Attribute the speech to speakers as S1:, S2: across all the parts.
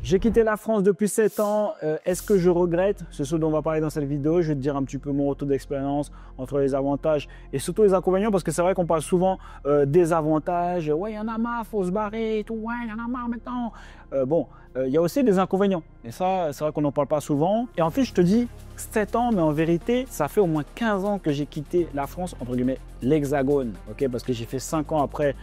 S1: J'ai quitté la France depuis 7 ans. Est-ce que je regrette? C'est ce dont on va parler dans cette vidéo. Je vais te dire un petit peu mon retour d'expérience entre les avantages et surtout les inconvénients, parce que c'est vrai qu'on parle souvent des avantages. Ouais, il y en a marre, faut se barrer et tout. Ouais, il y en a marre maintenant. Il y a aussi des inconvénients. Et ça, c'est vrai qu'on n'en parle pas souvent. Et en fait, je te dis 7 ans, mais en vérité, ça fait au moins 15 ans que j'ai quitté la France, entre guillemets, l'Hexagone. Okay, parce que j'ai fait 5 ans après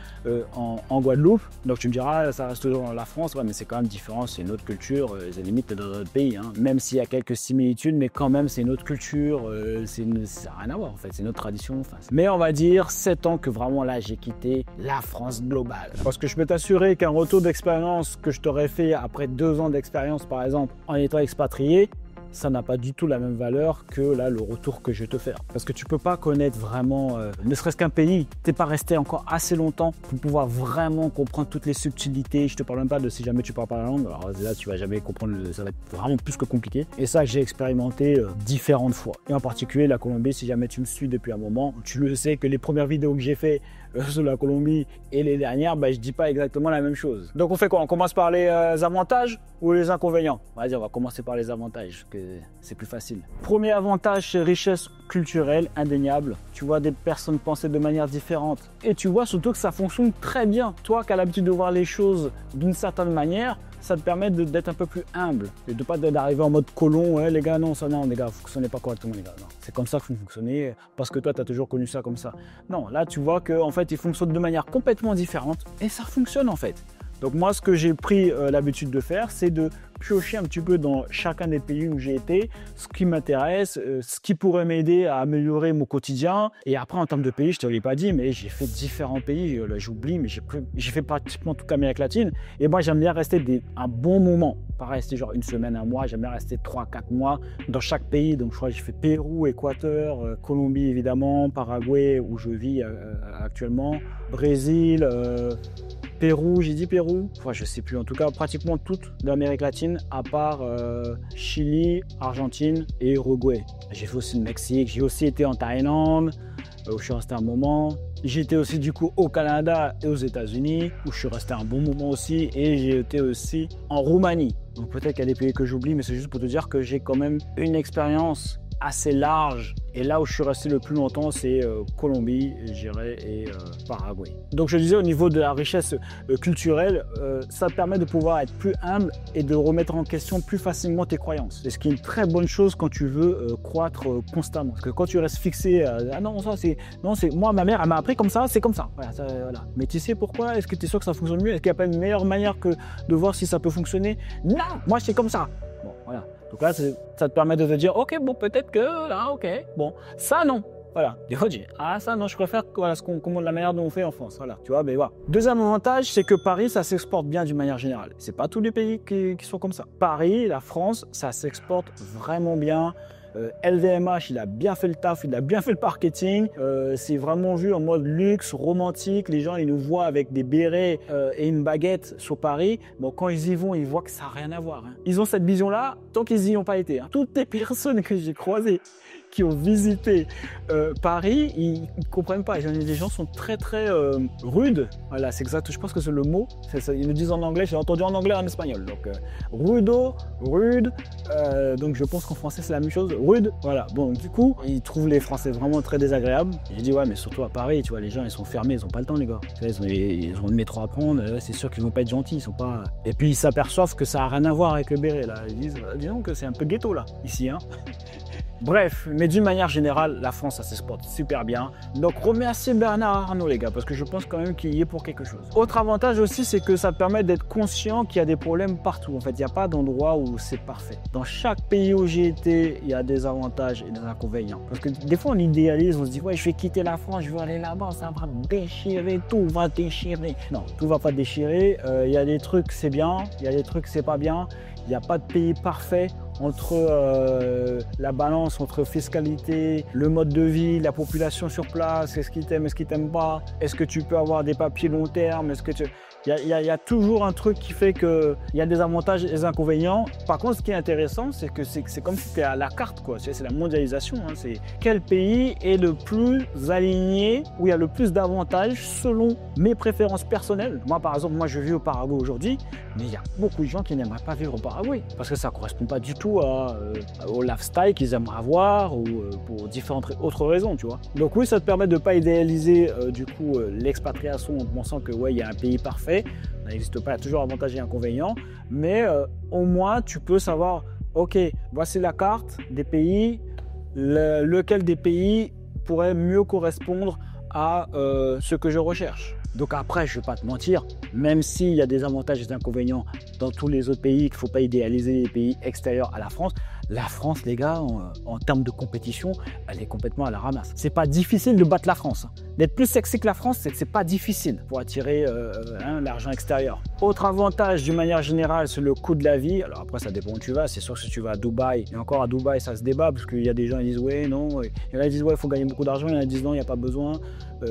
S1: en Guadeloupe. Donc tu me diras, ça reste toujours la France. Ouais, mais c'est quand même différent, c'est une autre culture. C'est limite dans notre pays. Hein. Même s'il y a quelques similitudes, mais quand même, c'est une autre culture. Ça n'a rien à voir, en fait. C'est une autre tradition. Enfin, mais on va dire 7 ans que vraiment là, j'ai quitté la France globale. Parce que je peux t'assurer qu'un retour d'expérience que je t'aurais fait après 2 ans d'expérience, par exemple, en étant expatrié, ça n'a pas du tout la même valeur que là, le retour que je vais te faire. Parce que tu peux pas connaître vraiment, ne serait-ce qu'un pays, t'es pas resté encore assez longtemps pour pouvoir vraiment comprendre toutes les subtilités. Je te parle même pas de si jamais tu parles pas la langue, alors là tu vas jamais comprendre, ça va être vraiment plus que compliqué. Et ça, j'ai expérimenté différentes fois. Et en particulier la Colombie, si jamais tu me suis depuis un moment, tu le sais que les premières vidéos que j'ai fait sur la Colombie et les dernières, je dis pas exactement la même chose. Donc on fait quoi? On commence par les avantages ou les inconvénients? Vas-y, on va commencer par les avantages, que c'est plus facile. Premier avantage, c'est richesse culturelle indéniable. Tu vois des personnes penser de manière différente. Et tu vois surtout que ça fonctionne très bien. Toi qui as l'habitude de voir les choses d'une certaine manière, ça te permet d'être un peu plus humble et de pas d'arriver en mode colon. Ouais, les gars, non, les gars, vous fonctionnez pas correctement, les gars. Non, c'est comme ça que vous fonctionnez parce que toi, tu as toujours connu ça comme ça. Non, là, tu vois qu'en fait, ils fonctionnent de manière complètement différente et ça fonctionne en fait. Donc moi, ce que j'ai pris l'habitude de faire, c'est de piocher un petit peu dans chacun des pays où j'ai été, ce qui m'intéresse, ce qui pourrait m'aider à améliorer mon quotidien. Et après, en termes de pays, je ne te l'ai pas dit, mais j'ai fait différents pays. Là, j'oublie, mais j'ai fait pratiquement toute l'Amérique latine. Et moi, j'aime bien rester un bon moment. Pas rester genre une semaine, un mois. J'aime bien rester 3-4 mois dans chaque pays. Donc, je crois que j'ai fait Pérou, Équateur, Colombie, évidemment, Paraguay, où je vis actuellement, Brésil, Pérou, j'ai dit Pérou, enfin, je sais plus, en tout cas pratiquement toute l'Amérique latine à part Chili, Argentine et Uruguay. J'ai fait aussi le Mexique, j'ai aussi été en Thaïlande où je suis resté un moment. J'ai été aussi du coup au Canada et aux États-Unis où je suis resté un bon moment aussi, et j'ai été aussi en Roumanie. Donc peut-être qu'il y a des pays que j'oublie, mais c'est juste pour te dire que j'ai quand même une expérience assez large. Et là où je suis resté le plus longtemps, c'est Colombie, j'irai, et Paraguay. Donc je disais, au niveau de la richesse culturelle, ça te permet de pouvoir être plus humble et de remettre en question plus facilement tes croyances. C'est ce qui est une très bonne chose quand tu veux croître constamment. Parce que quand tu restes fixé, ah non, ça c'est... Non, c'est... Moi, ma mère, elle m'a appris comme ça, c'est comme ça. Voilà, voilà. Mais tu sais pourquoi? Est-ce que tu es sûr que ça fonctionne mieux? Est-ce qu'il n'y a pas une meilleure manière que de voir si ça peut fonctionner? Non, moi c'est comme ça. Bon, voilà. Donc là, ça te permet de te dire, ok, bon, peut-être que, là, ok, bon, ça non. Voilà, des fois, je dis, ah, ça non, je préfère voilà, la manière dont on fait en France. Voilà, tu vois, mais voilà. Deuxième avantage, c'est que Paris, ça s'exporte bien d'une manière générale. C'est pas tous les pays qui sont comme ça. Paris, la France, ça s'exporte vraiment bien. LVMH, il a bien fait le taf, il a bien fait le marketing. C'est vraiment vu en mode luxe, romantique. Les gens, ils nous voient avec des bérets et une baguette sur Paris. Bon, quand ils y vont, ils voient que ça n'a rien à voir. Hein. Ils ont cette vision-là tant qu'ils n'y ont pas été. Hein. Toutes les personnes que j'ai croisées qui ont visité Paris, ils ne comprennent pas. Les gens sont très très rudes. Voilà, c'est exact. Je pense que c'est le mot. Ça, ils le disent en anglais. J'ai entendu en anglais et en espagnol. Donc rudo, rude. Donc je pense qu'en français c'est la même chose. Rude. Voilà. Bon, du coup, ils trouvent les Français vraiment très désagréables. J'ai dit ouais, mais surtout à Paris, tu vois, les gens ils sont fermés, ils n'ont pas le temps, les gars. Ils ont le métro à prendre. C'est sûr qu'ils vont pas être gentils. Ils sont pas. Et puis ils s'aperçoivent que ça a rien à voir avec le béret là. Ils disent, disons que c'est un peu ghetto là, ici, hein. Bref, mais d'une manière générale, la France, ça s'exporte super bien. Donc remerciez Bernard Arnault, les gars, parce que je pense quand même qu'il y est pour quelque chose. Autre avantage aussi, c'est que ça permet d'être conscient qu'il y a des problèmes partout. En fait, il n'y a pas d'endroit où c'est parfait. Dans chaque pays où j'ai été, il y a des avantages et des inconvénients. Parce que des fois, on idéalise, on se dit, ouais, je vais quitter la France, je vais aller là-bas, ça va déchirer, tout va déchirer. Non, tout va pas déchirer. Il y a des trucs, c'est bien, il y a des trucs, c'est pas bien. Il n'y a pas de pays parfait entre la balance entre fiscalité, le mode de vie, la population sur place, est-ce qu'ils t'aiment, est-ce qu'ils t'aiment pas, est-ce que tu peux avoir des papiers long terme, est-ce que tu... Il y a toujours un truc qui fait qu'il y a des avantages et des inconvénients. Par contre, ce qui est intéressant, c'est que c'est comme si tu es à la carte, quoi. C'est la mondialisation. Hein. C'est quel pays est le plus aligné, où il y a le plus d'avantages selon mes préférences personnelles. Moi, par exemple, je vis au Paraguay aujourd'hui, mais il y a beaucoup de gens qui n'aimeraient pas vivre au Paraguay parce que ça ne correspond pas du tout au lifestyle qu'ils aimeraient avoir ou pour différentes autres raisons, tu vois. Donc oui, ça te permet de ne pas idéaliser du coup l'expatriation en pensant que ouais, il y a un pays parfait. Ça n'existe pas, il y a toujours avantages et inconvénients, mais au moins tu peux savoir, ok, voici la carte des pays, lequel des pays pourrait mieux correspondre à ce que je recherche. Donc après, je ne vais pas te mentir, même s'il y a des avantages et des inconvénients dans tous les autres pays, qu'il ne faut pas idéaliser les pays extérieurs à la France, les gars, en termes de compétition, elle est complètement à la ramasse. C'est pas difficile de battre la France. D'être plus sexy que la France, c'est que c'est pas difficile pour attirer l'argent extérieur. Autre avantage, d'une manière générale, c'est le coût de la vie. Alors après, ça dépend où tu vas. C'est sûr que si tu vas à Dubaï, et encore à Dubaï, ça se débat parce qu'il y a des gens qui disent ouais, non. Il y en a qui disent ouais, il faut gagner beaucoup d'argent. Il y en a qui disent non, il n'y a pas besoin.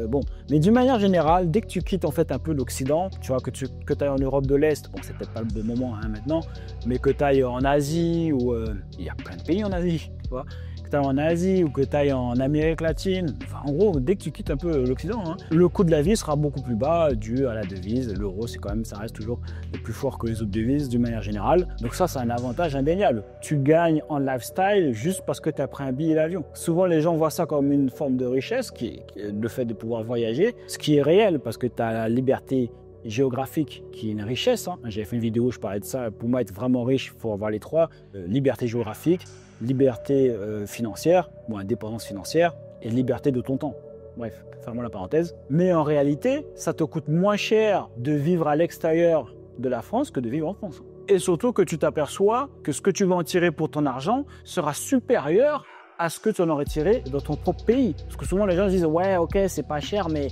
S1: Bon, mais d'une manière générale, dès que tu quittes en fait un peu l'Occident, tu vois, que tu ailles en Europe de l'Est, bon, c'est peut-être pas le bon moment maintenant, mais que tu ailles en Asie ou il y a plein de pays en Asie, tu vois, que tu ailles en Asie ou que tu ailles en Amérique latine, enfin, en gros, dès que tu quittes un peu l'Occident, hein, le coût de la vie sera beaucoup plus bas dû à la devise. L'euro, ça reste toujours le plus fort que les autres devises d'une manière générale. Donc ça, c'est un avantage indéniable. Tu gagnes en lifestyle juste parce que tu as pris un billet d'avion. Souvent, les gens voient ça comme une forme de richesse, qui est le fait de pouvoir voyager, ce qui est réel parce que tu as la liberté géographique qui est une richesse. Hein. J'avais fait une vidéo où je parlais de ça. Pour moi, être vraiment riche, il faut avoir les trois. Liberté géographique, liberté financière, bon, indépendance financière et liberté de ton temps. Bref, fermons la parenthèse. Mais en réalité, ça te coûte moins cher de vivre à l'extérieur de la France que de vivre en France. Et surtout que tu t'aperçois que ce que tu vas en tirer pour ton argent sera supérieur à ce que tu en aurais tiré dans ton propre pays. Parce que souvent les gens disent ouais, ok, c'est pas cher, mais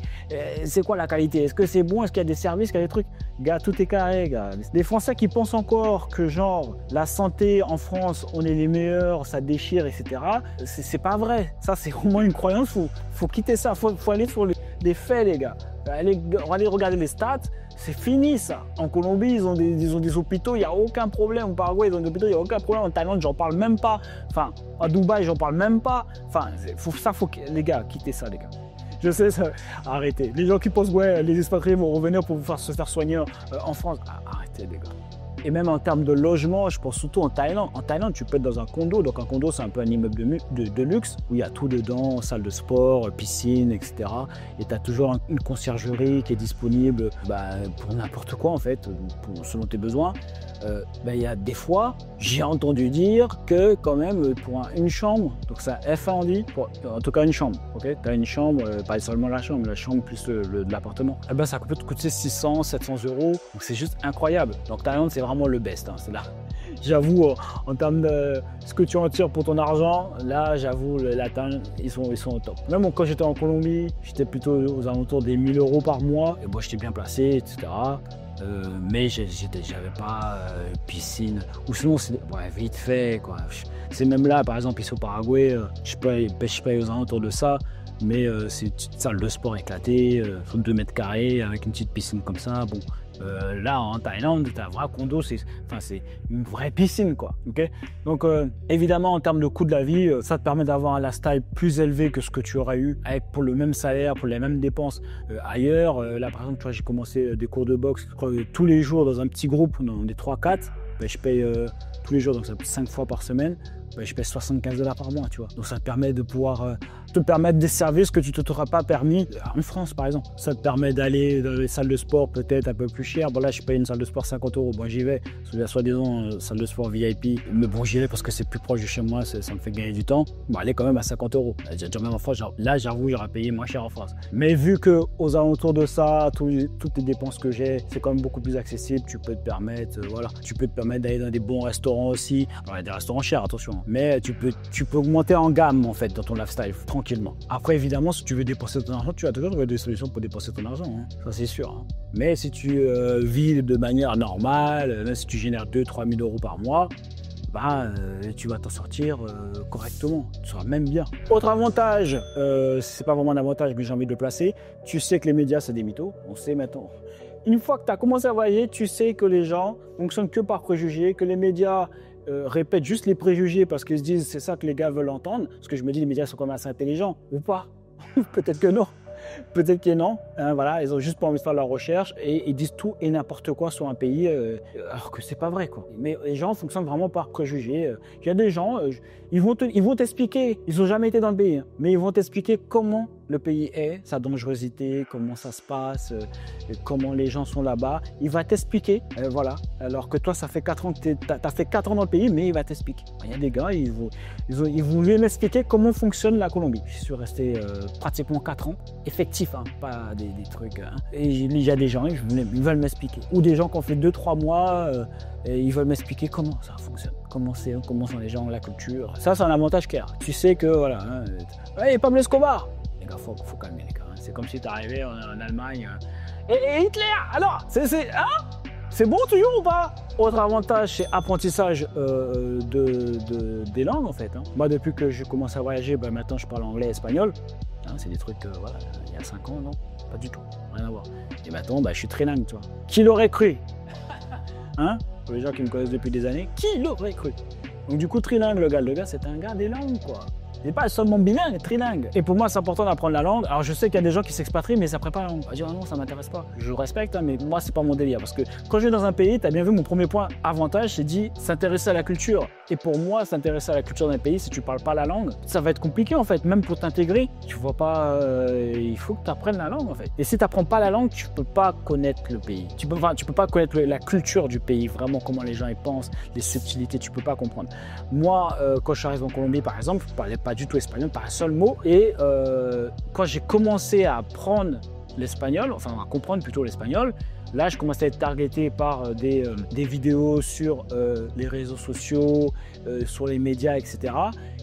S1: c'est quoi la qualité? Est-ce que c'est bon? Est-ce qu'il y a des services? Est-ce qu'il y a des trucs? Gars, tout est carré, gars. Des Français qui pensent encore que genre la santé en France, on est les meilleurs, ça déchire, etc. C'est pas vrai. Ça, c'est vraiment une croyance. Faut quitter ça. Faut aller sur des faits, les gars. Allez regarder les stats. C'est fini ça. En Colombie, ils ont des hôpitaux, il n'y a aucun problème. Au Paraguay, ils ont des hôpitaux, il n'y a aucun problème. En Thaïlande, j'en parle même pas. Enfin, à Dubaï, j'en parle même pas. Enfin, les gars, quittez ça, les gars. Je sais, ça, arrêtez. Les gens qui pensent, ouais, les expatriés vont revenir pour se faire soigner en France. Arrêtez, les gars. Et même en termes de logement, je pense surtout en Thaïlande. En Thaïlande, tu peux être dans un condo. Donc un condo, c'est un peu un immeuble de luxe où il y a tout dedans, salle de sport, piscine, etc. Et tu as toujours une conciergerie qui est disponible pour n'importe quoi en fait, selon tes besoins. Il y a des fois, j'ai entendu dire que quand même pour une chambre, donc ça F1 on dit, en tout cas une chambre, ok, tu as une chambre, pas seulement la chambre plus l'appart,ment, ça peut te coûter 600, 700 euros, donc c'est juste incroyable. Donc Thaïlande c'est vraiment le best, hein, c'est là. J'avoue, en termes de ce que tu en tires pour ton argent, là j'avoue, la Thaïlande, ils sont au top. Même quand j'étais en Colombie, j'étais plutôt aux alentours des 1000 euros par mois, et moi j'étais bien placé, etc. Mais j'avais pas piscine, ou sinon c'est vite fait quoi. C'est même là par exemple ici au Paraguay, je paye aux alentours de ça, mais c'est une petite salle de sport éclatée, 2 mètres carrés avec une petite piscine comme ça. Bon, là en Thaïlande, t'as un vrai condo, c'est une vraie piscine quoi. Okay, donc évidemment en termes de coût de la vie, ça te permet d'avoir un lifestyle plus élevé que ce que tu aurais eu pour le même salaire, pour les mêmes dépenses ailleurs. Là par exemple, tu vois, j'ai commencé des cours de boxe tous les jours dans un petit groupe, dans des 3-4. Je paye tous les jours, donc ça peut 5 fois par semaine. Je paye $75 par mois, tu vois. Donc ça te permet de pouvoir te permettre des services que tu ne t'auras pas permis en France, par exemple. Ça te permet d'aller dans les salles de sport peut-être un peu plus chères. Bon là, je paye une salle de sport 50 euros. Bon, j'y vais. Soi-disant, salle de sport VIP. Mais bon, j'y vais parce que c'est plus proche de chez moi, ça me fait gagner du temps. Bon, elle est quand même à 50 euros. Même en France, là, j'avoue, j'aurais payé moins cher en France. Mais vu qu'aux alentours de ça, toutes les dépenses que j'ai, c'est quand même beaucoup plus accessible. Tu peux te permettre, tu peux te permettre d'aller dans des bons restaurants restaurants aussi. Alors, il y a des restaurants chers, attention. Mais tu peux augmenter en gamme, en fait, dans ton lifestyle, tranquillement. Après, évidemment, si tu veux dépenser ton argent, tu vas toujours trouver des solutions pour dépenser ton argent. Hein. Ça, c'est sûr. Hein. Mais si tu vis de manière normale, même si tu génères 2-3 000 euros par mois, tu vas t'en sortir correctement, tu seras même bien. Autre avantage, c'est pas vraiment un avantage mais j'ai envie de le placer, tu sais que les médias c'est des mythos, on sait maintenant. Une fois que tu as commencé à voyager, tu sais que les gens fonctionnent que par préjugés, que les médias répètent juste les préjugés parce qu'ils se disent c'est ça que les gars veulent entendre, parce que je me dis les médias sont quand même assez intelligents, ou pas, peut-être que non. Peut-être que non, hein, voilà, ils ont juste pas envie de faire leur recherche et ils disent tout et n'importe quoi sur un pays, alors que c'est pas vrai quoi. Mais les gens fonctionnent vraiment par préjugés. Il y a des gens, ils vont t'expliquer, ils ont jamais été dans le pays, hein, mais ils vont t'expliquer comment le pays est, sa dangerosité, comment ça se passe, comment les gens sont là-bas. Il va t'expliquer, voilà. Alors que toi, ça fait 4 ans que t'as fait 4 ans dans le pays, mais il va t'expliquer. Il y a des gars, ils voulaient m'expliquer comment fonctionne la Colombie. Je suis resté pratiquement 4 ans, effectif, hein, pas des trucs. Hein. Et il y a des gens, ils veulent m'expliquer. Ou des gens qui ont fait 2-3 mois, et ils veulent m'expliquer comment ça fonctionne, comment sont les gens, la culture. Ça, c'est un avantage clair. Tu sais que, voilà, hein, hey, Pablo Escobar. Les gars, faut calmer les gars. Hein. C'est comme si tu arrivais en Allemagne. Et Hitler, alors, c'est bon toujours ou pas? Autre avantage, c'est apprentissage des langues en fait. Hein. Moi, depuis que je commence à voyager, maintenant je parle anglais et espagnol. Hein, c'est des trucs, voilà, il y a 5 ans, non? Pas du tout, rien à voir. Et maintenant, je suis trilingue, tu vois. Qui l'aurait cru? Hein? Pour les gens qui me connaissent depuis des années, qui l'aurait cru? Donc du coup, trilingue, le gars, c'est un gars des langues, quoi. Il n'est pas seulement bilingue, trilingue. Et pour moi, c'est important d'apprendre la langue. Alors, je sais qu'il y a des gens qui s'expatrient, mais ça prépare la langue. On va dire, non, ça ne m'intéresse pas. Je respecte, hein, mais moi, c'est pas mon délire. Parce que quand je vais dans un pays, tu as bien vu mon premier point avantage, c'est dit s'intéresser à la culture. Et pour moi, s'intéresser à la culture d'un pays, si tu ne parles pas la langue, ça va être compliqué, en fait. Même pour t'intégrer, tu vois pas. Il faut que tu apprennes la langue, en fait. Et si tu n'apprends pas la langue, tu ne peux pas connaître le pays. Tu peux pas connaître la culture du pays, vraiment comment les gens y pensent, les subtilités, tu ne peux pas comprendre. Moi, quand je suis arrivé en Colombie, par exemple, je ne parlais pas du tout espagnol, pas un seul mot. Et quand j'ai commencé à apprendre l'espagnol, enfin à comprendre plutôt l'espagnol, là je commençais à être targeté par des vidéos sur les réseaux sociaux, sur les médias, etc.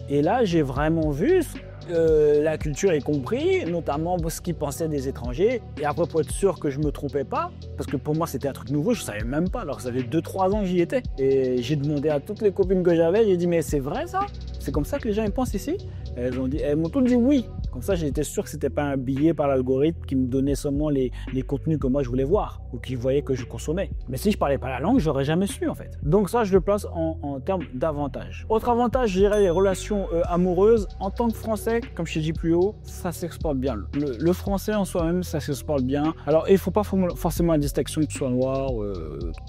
S1: Et là j'ai vraiment vu la culture et compris, notamment ce qu'ils pensaient des étrangers. Et après, pour être sûr que je ne me trompais pas, parce que pour moi c'était un truc nouveau, je ne savais même pas, alors que ça fait 2-3 ans que j'y étais. Et j'ai demandé à toutes les copines que j'avais, j'ai dit mais c'est vrai ça? C'est comme ça que les gens ils pensent ici? Elles m'ont toutes dit oui. Comme ça, j'étais sûr que ce n'était pas un billet par l'algorithme qui me donnait seulement les contenus que moi je voulais voir ou qui voyait que je consommais. Mais si je ne parlais pas la langue, je n'aurais jamais su en fait. Donc ça, je le place en termes d'avantages. Autre avantage, je dirais les relations amoureuses. En tant que Français, comme je t'ai dit plus haut, ça s'exporte bien. Le français en soi-même, ça s'exporte bien. Alors, il ne faut pas forcément la distinction que tu sois noir,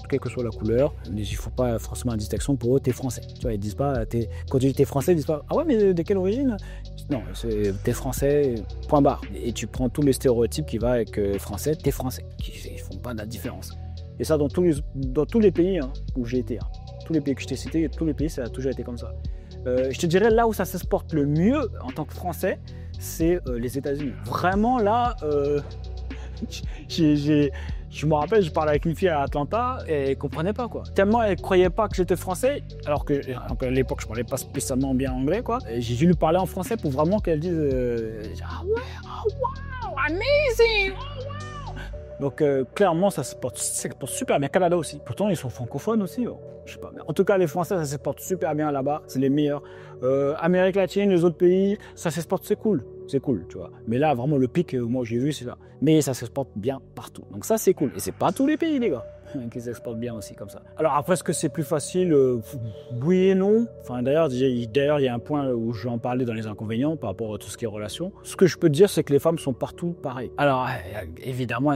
S1: quelle que soit la couleur. Il ne faut pas forcément la distinction pour eux, t'es français. Tu vois, ils disent pas, quand tu dis t'es français, ils disent pas, ah ouais, mais de quelle origine? Non, t'es français, point barre. Et tu prends tous les stéréotypes qui vont avec français, t'es français. Ils font pas de la différence. Et ça dans tous les pays hein, où j'ai été. Hein. Tous les pays que je t'ai cités, tous les pays, ça a toujours été comme ça. Je te dirais là où ça s'exporte le mieux en tant que français, c'est les États-Unis. Vraiment là, je me rappelle, je parlais avec une fille à Atlanta et elle ne comprenait pas quoi. Tellement elle ne croyait pas que j'étais français, alors qu'à l'époque je ne parlais pas spécialement bien anglais quoi. J'ai dû lui parler en français pour vraiment qu'elle dise ah ouais, oh wow, amazing, oh wow. Donc clairement ça se porte super bien. Canada aussi. Pourtant ils sont francophones aussi. Oh. Je sais pas. Mais en tout cas les Français ça se porte super bien là-bas. C'est les meilleurs. Amérique latine, les autres pays, ça se porte, c'est cool. C'est cool, tu vois. Mais là, vraiment, le pic, moi, j'ai vu, c'est là. Mais ça s'exporte bien partout. Donc ça, c'est cool. Et c'est pas tous les pays, les gars, qui s'exportent bien aussi comme ça. Alors après, est-ce que c'est plus facile? Oui et non. Enfin, d'ailleurs, il y a un point où je vais en parler dans les inconvénients par rapport à tout ce qui est relations. Ce que je peux te dire, c'est que les femmes sont partout pareilles. Alors, évidemment,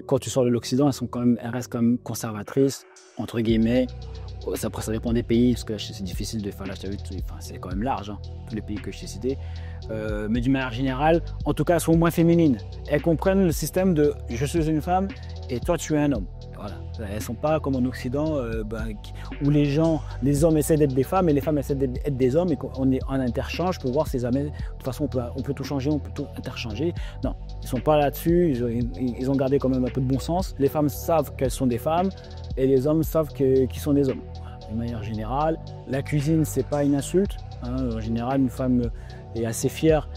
S1: quand tu sors de l'Occident, elles restent quand même conservatrices, entre guillemets. Après, ça dépend des pays, parce que c'est difficile de faire l'achat. Enfin, c'est quand même large, hein, tous les pays que je t'ai cités. Mais d'une manière générale, en tout cas, elles sont moins féminines. Elles comprennent le système de « je suis une femme et toi, tu es un homme ». Voilà. Elles ne sont pas comme en Occident, où les hommes essaient d'être des femmes et les femmes essaient d'être des hommes et qu'on est en interchange pour voir si jamais, de toute façon, on peut tout changer, on peut tout interchanger. Non, ils ne sont pas là-dessus, ils ont gardé quand même un peu de bon sens. Les femmes savent qu'elles sont des femmes et les hommes savent qu'ils sont des hommes. de manière générale. La cuisine, c'est pas une insulte. Hein. En général, une femme est assez fière.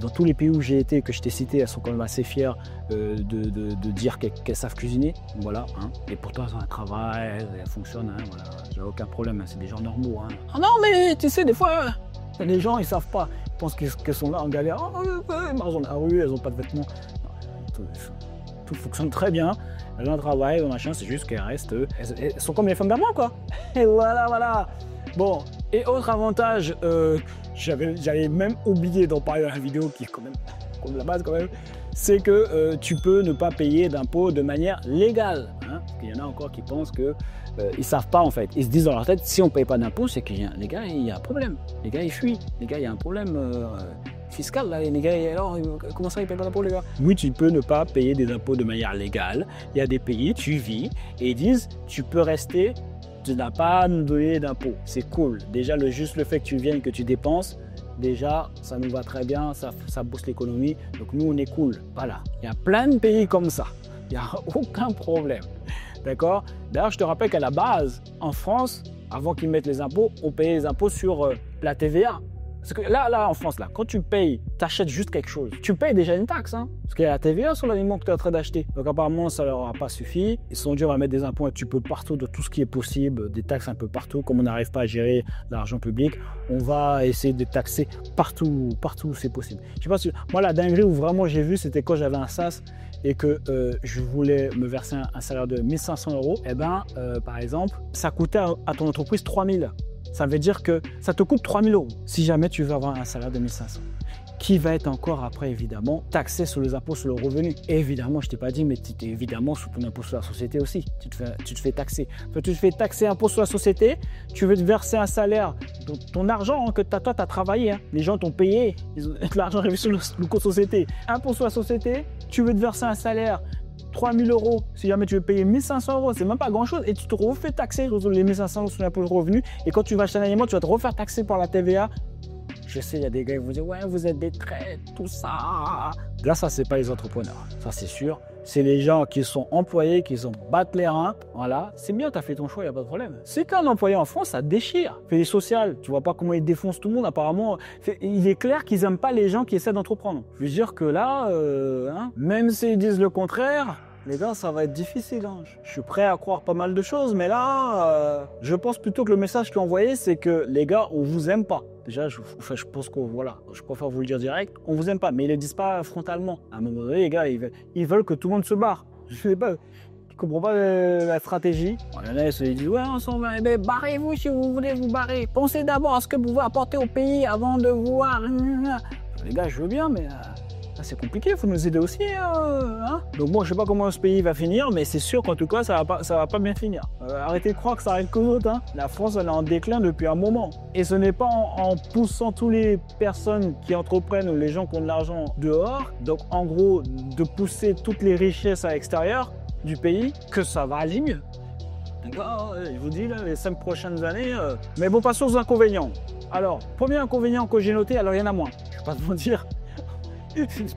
S1: Dans tous les pays où j'ai été, que je t'ai cité, elles sont quand même assez fières de dire qu'elles savent cuisiner. Voilà, hein. Et pourtant, elles ont un travail, elles fonctionnent. Hein, voilà. J'ai aucun problème, hein. C'est des gens normaux. Hein. Ah non, mais tu sais, des fois, les gens, ils savent pas. Ils pensent qu'elles sont là en galère. Oh, elles marchent dans la rue, elles n'ont pas de vêtements. Non, tout fonctionne très bien. Elles ont un travail, machin, c'est juste qu'elles restent. Elles sont comme les femmes d'avant, quoi. Et voilà, voilà. Bon, et autre avantage, j'avais même oublié d'en parler dans la vidéo, qui est quand même comme la base quand même, c'est que tu peux ne pas payer d'impôts de manière légale. Hein, parce qu'il y en a encore qui pensent que ils savent pas en fait. Ils se disent dans leur tête, si on paye pas d'impôts, c'est que les gars, il y a un problème. Les gars, ils fuient. Les gars, il y a un problème fiscal là. Les gars, alors comment ça, ils payent pas d'impôts, les gars? Oui, tu peux ne pas payer des impôts de manière légale. Il y a des pays, tu vis et ils disent, tu peux rester. Tu n'as pas à nous donner d'impôts, c'est cool. Déjà, juste le fait que tu viennes, que tu dépenses, déjà, ça nous va très bien, ça booste l'économie. Donc nous, on est cool. Voilà, il y a plein de pays comme ça. Il n'y a aucun problème. D'accord? D'ailleurs, je te rappelle qu'à la base, en France, avant qu'ils mettent les impôts, on payait les impôts sur la TVA. Parce que là, en France, là, quand tu payes, tu achètes juste quelque chose. Tu payes déjà une taxe, hein, parce qu'il y a la TVA sur l'aliment que tu es en train d'acheter. Donc apparemment, ça leur a pas suffi. Ils se sont dit, on va mettre des impôts un petit peu partout, de tout ce qui est possible, des taxes un peu partout. Comme on n'arrive pas à gérer l'argent public, on va essayer de taxer partout où c'est possible. Je sais pas si... Moi, la dinguerie où vraiment j'ai vu, c'était quand j'avais un SAS et que je voulais me verser un salaire de 1 500 €. Eh ben, par exemple, ça coûtait à ton entreprise 3 000 €. Ça veut dire que ça te coûte 3 000 € si jamais tu veux avoir un salaire de 1 500 €. Qui va être encore après, évidemment, taxé sur les impôts sur le revenu. Et évidemment, je ne t'ai pas dit, mais tu es évidemment sous ton impôt sur la société aussi. Tu te fais taxer. Enfin, tu te fais taxer impôt sur la société, tu veux te verser un salaire, ton argent hein, que toi, tu as travaillé. Hein. Les gens t'ont payé, l'argent arrivé sur le compte société. Impôt sur la société, tu veux te verser un salaire 3 000 € si jamais tu veux payer 1 500 €, c'est même pas grand chose et tu te refais taxer les 1 500 € sur l'impôt sur le revenu et quand tu vas acheter un aliment, tu vas te refaire taxer par la TVA. Je sais, il y a des gars qui vont dire ouais, vous êtes des traîtres, tout ça. Là, ça, c'est pas les entrepreneurs, ça c'est sûr. C'est les gens qui sont employés, qui sont battent les reins. Voilà, c'est bien, tu as fait ton choix, il n'y a pas de problème. Si tu es un employé en France, ça déchire. Fais des sociales, tu vois pas comment ils défoncent tout le monde. Apparemment, il est clair qu'ils n'aiment pas les gens qui essaient d'entreprendre. Je veux dire que là, hein, même s'ils disent le contraire, les gars, ça va être difficile. Hein. Je suis prêt à croire pas mal de choses, mais là, je pense plutôt que le message que tu as envoyé, c'est que les gars, on vous aime pas. Déjà, je pense que voilà, je préfère vous le dire direct, on vous aime pas, mais ils le disent pas frontalement. À un moment donné, les gars, ils veulent que tout le monde se barre. Je sais pas, je comprends pas la stratégie. Il y en a, ils disent ouais, on s'en va, mais barrez-vous si vous voulez vous barrer. Pensez d'abord à ce que vous pouvez apporter au pays avant de voir. Les gars, je veux bien, mais c'est compliqué, il faut nous aider aussi. Hein. Donc bon, je sais pas comment ce pays va finir, mais c'est sûr qu'en tout cas, ça va pas bien finir. Arrêtez de croire que ça arrive qu'aux autres. Hein. La France, elle est en déclin depuis un moment. Et ce n'est pas en poussant toutes les personnes qui entreprennent ou les gens qui ont de l'argent dehors, donc en gros, de pousser toutes les richesses à l'extérieur du pays, que ça va aller mieux. D'accord, je vous dis, là, les 5 prochaines années. Mais bon, passons aux inconvénients. Alors, premier inconvénient que j'ai noté, alors il y en a moins, je vais pas te mentir.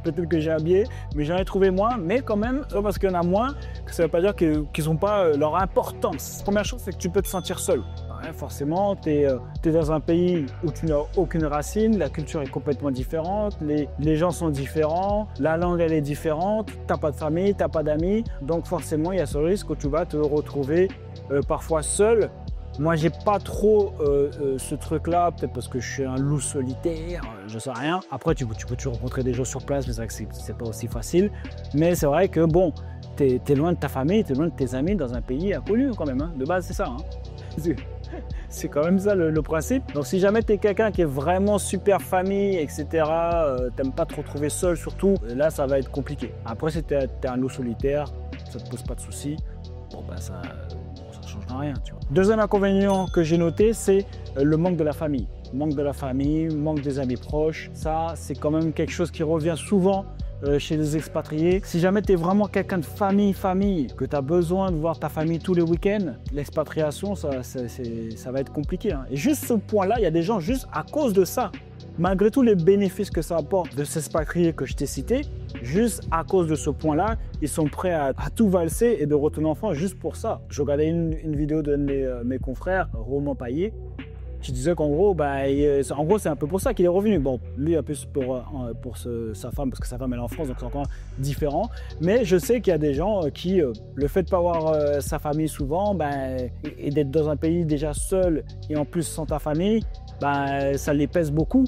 S1: Peut-être que j'ai un biais, mais j'en ai trouvé moins. Mais quand même, parce qu'il y en a moins, que ça ne veut pas dire qu'ils n'ont pas leur importance. Première chose, c'est que tu peux te sentir seul. Ouais, forcément, tu es dans un pays où tu n'as aucune racine, la culture est complètement différente, les gens sont différents, la langue elle est différente, tu n'as pas de famille, tu n'as pas d'amis. Donc forcément, il y a ce risque que tu vas te retrouver parfois seul. Moi, j'ai pas trop ce truc-là, peut-être parce que je suis un loup solitaire, je sais rien. Après, tu peux toujours rencontrer des gens sur place, mais c'est vrai que c'est pas aussi facile. Mais c'est vrai que bon, t'es loin de ta famille, t'es loin de tes amis dans un pays inconnu quand même. Hein. De base, c'est ça. Hein. C'est quand même ça le principe. Donc, si jamais t'es quelqu'un qui est vraiment super famille, etc., t'aimes pas te retrouver seul surtout, là, ça va être compliqué. Après, si t'es un loup solitaire, ça te pose pas de soucis. Bon, ben ça change rien, tu vois. Deuxième inconvénient que j'ai noté, c'est le manque de la famille. Manque de la famille, manque des amis proches. Ça, c'est quand même quelque chose qui revient souvent chez les expatriés. Si jamais tu es vraiment quelqu'un de famille, que tu as besoin de voir ta famille tous les week-ends, l'expatriation, ça va être compliqué. Hein. Et juste ce point-là, il y a des gens, juste à cause de ça, malgré tous les bénéfices que ça apporte de s'expatrier que je t'ai cité, juste à cause de ce point-là, ils sont prêts à tout valser et de retourner en France juste pour ça. Je regardais une vidéo d'un de mes confrères, Romain Paillet, qui disait qu'en gros, c'est un peu pour ça qu'il est revenu. Bon, lui, un peu pour sa femme, parce que sa femme elle est en France, donc c'est encore différent. Mais je sais qu'il y a des gens qui, le fait de ne pas voir sa famille souvent, et d'être dans un pays déjà seul, et en plus sans ta famille, ça les pèse beaucoup.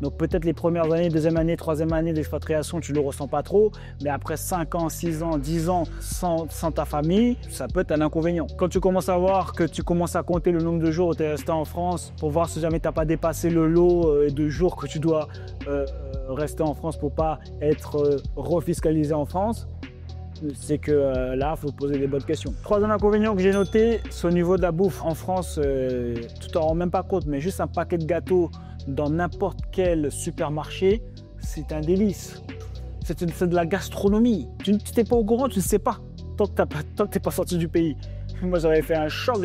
S1: Donc peut-être les premières années, deuxième année, troisième année d'expatriation, tu ne le ressens pas trop. Mais après 5 ans, 6 ans, 10 ans sans ta famille, ça peut être un inconvénient. Quand tu commences à voir que tu commences à compter le nombre de jours où tu es resté en France pour voir si jamais tu n'as pas dépassé le lot de jours que tu dois rester en France pour ne pas être refiscalisé en France, c'est que là, il faut poser des bonnes questions. Troisième inconvénient que j'ai noté, c'est au niveau de la bouffe. En France, tu t'en rends même pas compte, mais juste un paquet de gâteaux dans n'importe quel supermarché, c'est un délice. C'est de la gastronomie. Tu n'es pas au courant, tu ne sais pas, tant que tu n'es pas sorti du pays. Moi, j'avais fait un choc.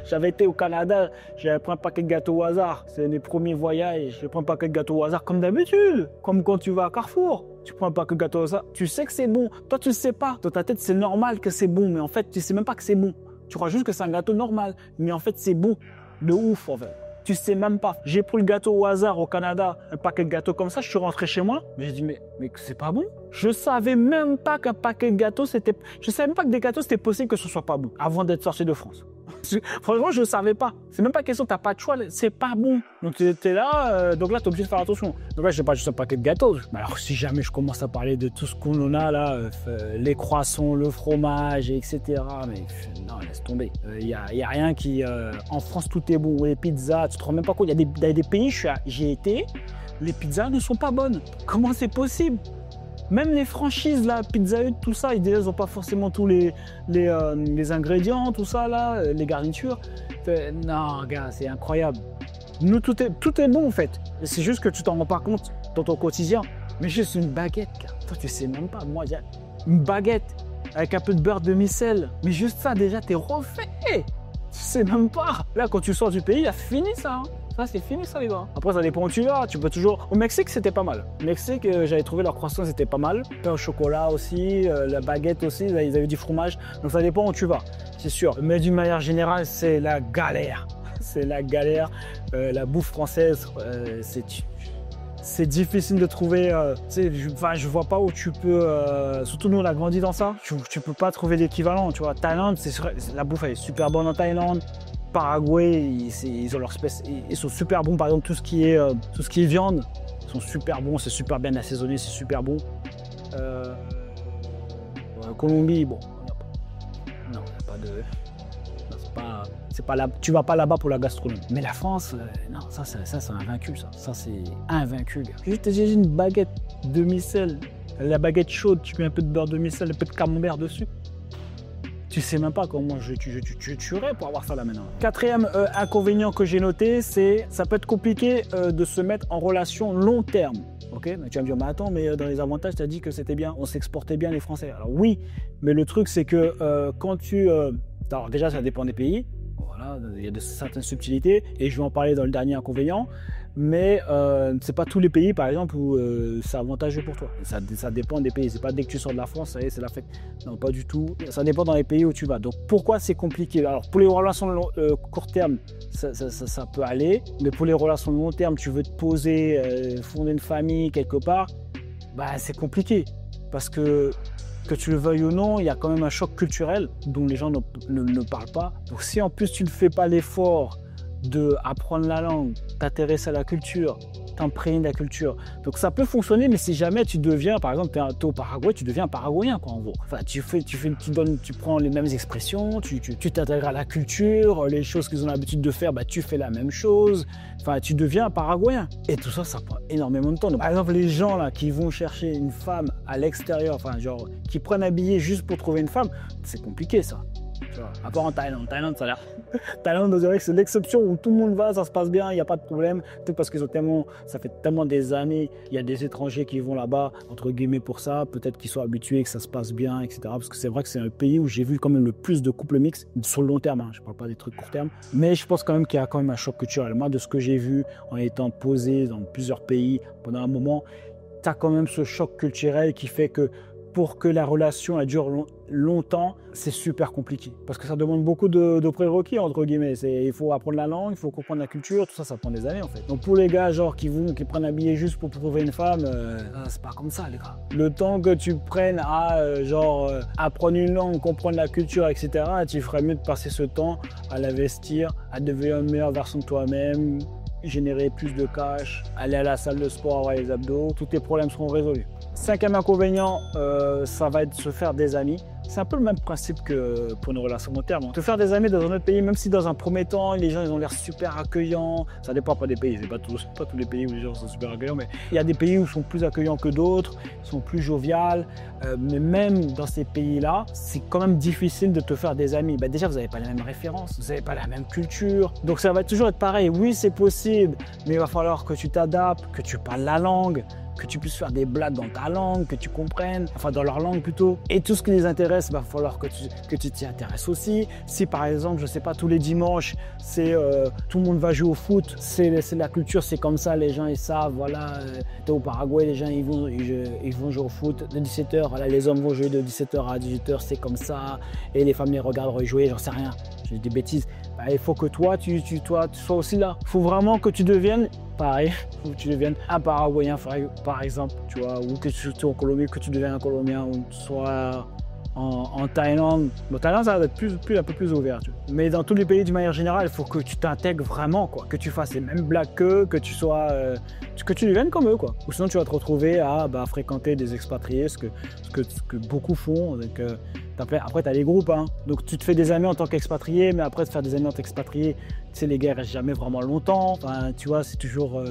S1: J'avais été au Canada, j'avais pris un paquet de gâteaux au hasard. C'est mes premiers voyages. Je prends un paquet de gâteaux au hasard comme d'habitude. Comme quand tu vas à Carrefour. Tu prends un paquet de gâteaux au hasard. Tu sais que c'est bon. Toi, tu ne sais pas. Dans ta tête, c'est normal que c'est bon. Mais en fait, tu ne sais même pas que c'est bon. Tu crois juste que c'est un gâteau normal. Mais en fait, c'est bon. De ouf, en fait. Tu sais même pas. J'ai pris le gâteau au hasard au Canada, un paquet de gâteaux comme ça, je suis rentré chez moi, mais j'ai dit mais c'est pas bon. Je savais même pas qu'un paquet de gâteaux je savais même pas que des gâteaux c'était possible que ce soit pas bon avant d'être sorti de France. Franchement, je savais pas. C'est même pas question, t'as pas de choix, c'est pas bon. Donc t'es là, donc là t'es obligé de faire attention. Donc là, je sais pas juste un paquet de gâteaux. Mais alors si jamais je commence à parler de tout ce qu'on a là, les croissants, le fromage, etc. Mais non, laisse tomber. Y a rien qui, en France tout est bon. Les pizzas, tu te rends même pas compte. Il y a des pays, j'ai été, les pizzas ne sont pas bonnes. Comment c'est possible? Même les franchises, là, Pizza Hut, tout ça, ils n'ont pas forcément tous les ingrédients, tout ça, là, les garnitures. Non, gars, c'est incroyable. Nous, tout est bon, en fait. C'est juste que tu t'en rends pas compte dans ton quotidien. Mais juste une baguette, gars. Toi, tu sais même pas. Moi, une baguette avec un peu de beurre demi-sel. Mais juste ça, déjà, t'es refait. Tu sais même pas. Là, quand tu sors du pays, il a fini ça. Hein. Ça, c'est fini, ça, les gars. Après, ça dépend où tu vas. Tu peux toujours. Au Mexique, c'était pas mal. Au Mexique, j'avais trouvé leurs croissants, c'était pas mal. Pain au chocolat aussi, la baguette aussi. Là, ils avaient du fromage. Donc, ça dépend où tu vas, c'est sûr. Mais d'une manière générale, c'est la galère. C'est la galère. La bouffe française, c'est difficile de trouver. Je vois pas où tu peux. Surtout nous, on a grandi dans ça. Tu peux pas trouver d'équivalent. Tu vois, Thaïlande, la bouffe elle est super bonne en Thaïlande. Paraguay, ils ont leur espèce, ils sont super bons. Par exemple, tout ce qui est viande, ils sont super bons. C'est super bien assaisonné, c'est super bon. Colombie, bon, non, il n'y a pas de. C'est pas là, tu vas pas là-bas pour la gastronomie. Mais la France, non, ça c'est invaincu, ça. Ça c'est invaincu, gars. Juste j'ai une baguette demi-sel, la baguette chaude, tu mets un peu de beurre demi-sel, un peu de camembert dessus. Tu sais même pas comment je tuerais pour avoir ça là maintenant. Quatrième inconvénient que j'ai noté, c'est ça peut être compliqué de se mettre en relation long terme. Ok, mais tu vas me dire, mais attends, mais dans les avantages, tu as dit que c'était bien, on s'exportait bien les Français. Alors oui, mais le truc c'est que quand tu... alors déjà, ça dépend des pays. Voilà, il y a certaines subtilités et je vais en parler dans le dernier inconvénient. Mais c'est pas tous les pays, par exemple, où c'est avantageux pour toi. Ça dépend des pays. C'est pas dès que tu sors de la France, ça y est, c'est la fête. Non, pas du tout. Ça dépend dans les pays où tu vas. Donc pourquoi c'est compliqué? Alors pour les relations court terme, ça peut aller. Mais pour les relations long terme, tu veux te poser, fonder une famille quelque part, c'est compliqué. Parce que tu le veuilles ou non, il y a quand même un choc culturel dont les gens ne parlent pas. Donc si en plus tu ne fais pas l'effort d'apprendre la langue, t'intéresser à la culture, t'imprégner de la culture. Donc ça peut fonctionner, mais si jamais tu deviens, par exemple, t'es au Paraguay, tu deviens paraguayen, quoi, en gros. Enfin, tu prends les mêmes expressions, tu t'intègres à la culture, les choses qu'ils ont l'habitude de faire, tu fais la même chose. Enfin, tu deviens paraguayen. Et tout ça, ça prend énormément de temps. Donc, par exemple, les gens là qui vont chercher une femme à l'extérieur, enfin, genre, qui prennent un billet juste pour trouver une femme, c'est compliqué, ça. Tu vois, à part en Thaïlande. Thaïlande, ça a l'air. Thaïlande, on dirait que c'est l'exception où tout le monde va, ça se passe bien, il n'y a pas de problème. Peut-être parce qu'ils ont tellement, ça fait tellement des années, il y a des étrangers qui vont là-bas, entre guillemets, pour ça. Peut-être qu'ils sont habitués, que ça se passe bien, etc. Parce que c'est vrai que c'est un pays où j'ai vu quand même le plus de couples mixtes sur le long terme. Hein. Je ne parle pas des trucs court terme. Mais je pense quand même qu'il y a quand même un choc culturel. Moi, de ce que j'ai vu en étant posé dans plusieurs pays pendant un moment, tu as quand même ce choc culturel qui fait que pour que la relation elle dure longtemps, c'est super compliqué. Parce que ça demande beaucoup de prérequis, entre guillemets. Il faut apprendre la langue, il faut comprendre la culture, tout ça, ça prend des années, en fait. Donc pour les gars, genre, qui prennent un billet juste pour trouver une femme, c'est pas comme ça, les gars. Le temps que tu prennes à, apprendre une langue, comprendre la culture, etc., tu ferais mieux de passer ce temps à l'investir, à devenir une meilleure version de toi-même, générer plus de cash, aller à la salle de sport, avoir les abdos, tous tes problèmes seront résolus. Cinquième inconvénient, ça va être se faire des amis. C'est un peu le même principe que pour une relation long terme. Te faire des amis dans un autre pays, même si dans un premier temps, les gens ils ont l'air super accueillants. Ça dépend pas des pays, c'est pas tous les pays où les gens sont super accueillants, mais il y a des pays où ils sont plus accueillants que d'autres, ils sont plus joviales. Mais même dans ces pays-là, c'est quand même difficile de te faire des amis. Bah, déjà, vous n'avez pas les mêmes références, vous n'avez pas la même culture. Donc ça va toujours être pareil. Oui, c'est possible, mais il va falloir que tu t'adaptes, que tu parles la langue, que tu puisses faire des blagues dans ta langue, que tu comprennes, enfin dans leur langue plutôt. Et tout ce qui les intéresse, il va falloir que tu t'y intéresses aussi. Si par exemple, je sais pas, tous les dimanches, c'est tout le monde va jouer au foot, c'est la culture, c'est comme ça, les gens ils savent, voilà, t'es au Paraguay, les gens ils vont jouer au foot de 17h, voilà, les hommes vont jouer de 17h à 18h, c'est comme ça, et les femmes les regardent jouer, j'en sais rien, je dis des bêtises. Bah, il faut que toi, tu sois aussi là. Il faut vraiment que tu deviennes pareil, faut que tu deviennes un Paraguayen par exemple, tu vois, ou que tu sois en Colombie, que tu deviennes un Colombien, ou que tu sois en Thaïlande. Bon, Thaïlande, ça va être un peu plus ouvert, tu vois. Mais dans tous les pays, d'une manière générale, il faut que tu t'intègres vraiment, quoi. Que tu fasses les mêmes blagues qu'eux, que tu sois, que tu deviennes comme eux, quoi. Ou sinon, tu vas te retrouver à fréquenter des expatriés, ce que beaucoup font. Donc, après, tu as les groupes, hein. Donc tu te fais des amis en tant qu'expatrié, mais après, te faire des amis en tant qu'expatrié, tu sais, les gars restent jamais vraiment longtemps. Enfin, tu vois, c'est toujours.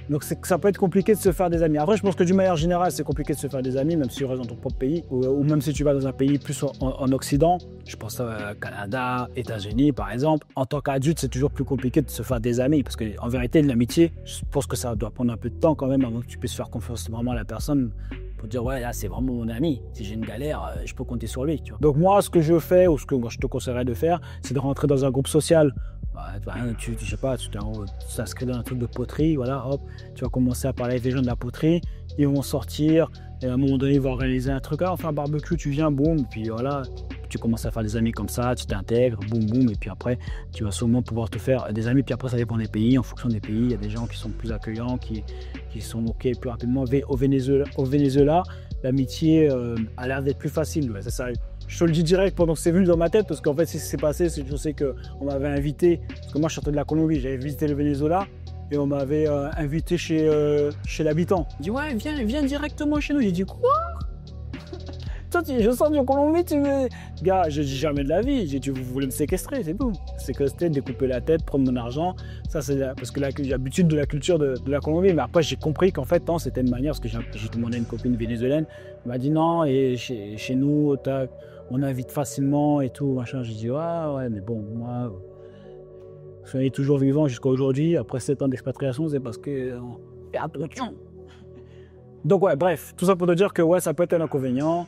S1: Donc ça peut être compliqué de se faire des amis. Après, je pense que d'une manière générale, c'est compliqué de se faire des amis, même si tu restes dans ton propre pays, ou même si tu vas dans un pays plus en Occident. Je pense à Canada, États-Unis, par exemple. En tant qu'adulte, c'est toujours plus compliqué de se faire des amis, parce qu'en vérité, l'amitié, je pense que ça doit prendre un peu de temps quand même avant que tu puisses faire confiance vraiment à la personne. Pour dire ouais là c'est vraiment mon ami, si j'ai une galère je peux compter sur lui, tu vois. Donc moi ce que je fais ou ce que moi je te conseillerais de faire, c'est de rentrer dans un groupe social. Je sais pas, tu t'inscris dans un truc de poterie, voilà, hop, tu vas commencer à parler avec les gens de la poterie, ils vont sortir et à un moment donné ils vont organiser un truc, on fait un barbecue, tu viens, boum, puis voilà, tu commences à faire des amis comme ça, tu t'intègres, boum boum, et puis après tu vas sûrement pouvoir te faire des amis. Puis après ça dépend des pays, en fonction des pays, il y a des gens qui sont plus accueillants, qui sont ok plus rapidement. Au Venezuela, l'amitié a l'air d'être plus facile, ouais, c'est ça. Je te le dis direct pendant que c'est venu dans ma tête, parce qu'en fait, ce qui s'est passé, c'est que je sais qu'on m'avait invité, parce que moi je sortais de la Colombie, j'avais visité le Venezuela, et on m'avait invité chez l'habitant. Il dit ouais, viens directement chez nous. J'ai dit quoi? Toi, je sors de Colombie, tu veux. Gars, je dis jamais de la vie. J'ai dit, vous voulez me séquestrer, c'est tout. Séquestrer, découper la tête, prendre mon argent. Ça, c'est parce que j'ai l'habitude de la culture de la Colombie. Mais après, j'ai compris qu'en fait, c'était une manière, parce que j'ai demandé à une copine vénézuélienne. Elle m'a dit non, et chez nous, on invite facilement et tout, machin. J'ai dit, ouais, mais bon, moi, je suis toujours vivant jusqu'à aujourd'hui. Après 7 ans d'expatriation, c'est parce que. Fais attention. Donc, ouais, bref, tout ça pour te dire que ouais, ça peut être un inconvénient.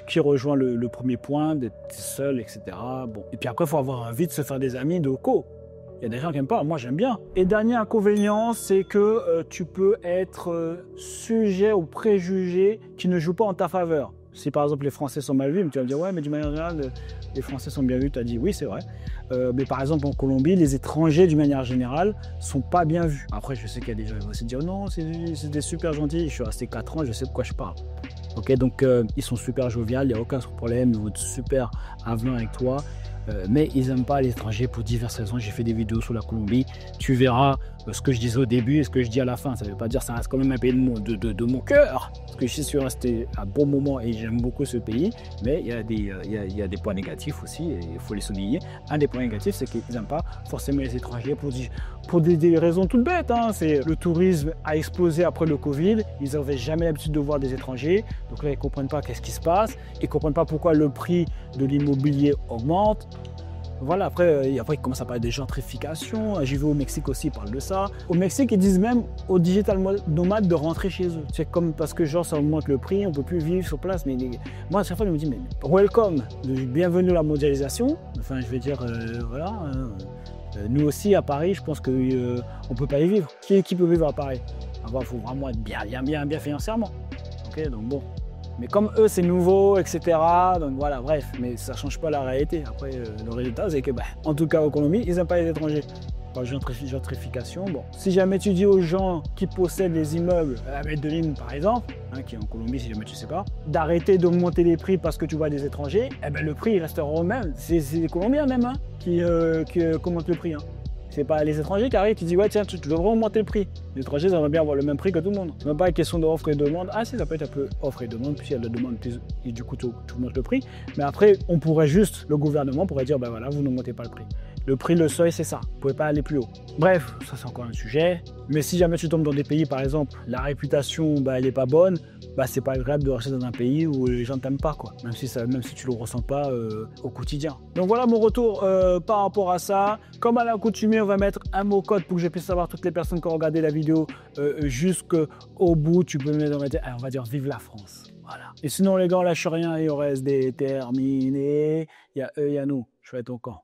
S1: Qui rejoint le premier point, d'être seul, etc. Bon. Et puis après, il faut avoir envie de se faire des amis de co. Il y a des gens qui n'aiment pas, moi j'aime bien. Et dernier inconvénient, c'est que tu peux être sujet aux préjugés qui ne jouent pas en ta faveur. Si par exemple les Français sont mal vus, tu vas me dire ouais, mais d'une manière générale, les Français sont bien vus. Tu as dit oui, c'est vrai. Mais par exemple en Colombie, les étrangers d'une manière générale sont pas bien vus. Après, je sais qu'il y a des gens qui vont se dire non, c'est des super gentils. Je suis resté 4 ans, je sais de quoi je parle. Ok, donc ils sont super joviales, il n'y a aucun problème, ils vont être super avenants avec toi. mais ils n'aiment pas l'étranger pour diverses raisons. J'ai fait des vidéos sur la Colombie, tu verras ce que je disais au début et ce que je dis à la fin. Ça ne veut pas dire que ça reste quand même un pays de mon cœur, parce que je suis resté à bon moment et j'aime beaucoup ce pays, mais il y a des points négatifs aussi et il faut les souligner. Un des points négatifs, c'est qu'ils n'aiment pas forcément les étrangers pour des raisons toutes bêtes. Hein. Le tourisme a explosé après le Covid, ils n'avaient jamais l'habitude de voir des étrangers, donc là ils ne comprennent pas qu'est-ce qui se passe, ils ne comprennent pas pourquoi le prix de l'immobilier augmente. Voilà, après ils commencent à parler de gentrification. J'y vais au Mexique aussi, ils parlent de ça. Au Mexique, ils disent même aux digital nomades de rentrer chez eux. C'est comme parce que genre ça augmente le prix, on ne peut plus vivre sur place. Mais moi, à chaque fois, je me dis, mais welcome, bienvenue à la mondialisation. Enfin, je vais dire, voilà. Nous aussi, à Paris, je pense qu'on ne peut pas y vivre. Qui peut vivre à Paris? Il faut vraiment être bien financièrement. Ok, donc bon. Mais comme eux, c'est nouveau, etc. Donc voilà, bref, mais ça ne change pas la réalité. Après, le résultat, c'est que, en tout cas, en Colombie, ils n'aiment pas les étrangers. Par gentrification, bon. Si jamais tu dis aux gens qui possèdent les immeubles à Medellín, par exemple, hein, qui est en Colombie, si jamais tu ne sais pas, d'arrêter d'augmenter les prix parce que tu vois des étrangers, le prix, il restera au même. C'est les Colombiens même hein, qui augmentent le prix. Hein. C'est pas les étrangers qui arrivent qui disent ouais tiens tu devrais augmenter le prix. Les étrangers ils aimeraient bien avoir le même prix que tout le monde. C'est même pas une question d'offre et de demande. Ah si ça peut être un peu offre et demande, puis il y a la demande et du coup tu augmentes le prix. Mais après on pourrait juste, le gouvernement pourrait dire ben voilà vous n'augmentez pas le prix. Le prix, le seuil, c'est ça. Vous ne pouvez pas aller plus haut. Bref, ça c'est encore un sujet. Mais si jamais tu tombes dans des pays, par exemple, la réputation, elle n'est pas bonne, c'est pas agréable de rester dans un pays où les gens ne t'aiment pas, quoi. Même si tu ne le ressens pas au quotidien. Donc voilà mon retour par rapport à ça. Comme à l'accoutumée, on va mettre un mot code pour que je puisse savoir toutes les personnes qui ont regardé la vidéo jusqu'au bout. Tu peux me mettre, on va dire, vive la France. Voilà. Et sinon, les gars, on lâche rien, il reste des terminés. Il y a eux, il y a nous. Je fais ton camp.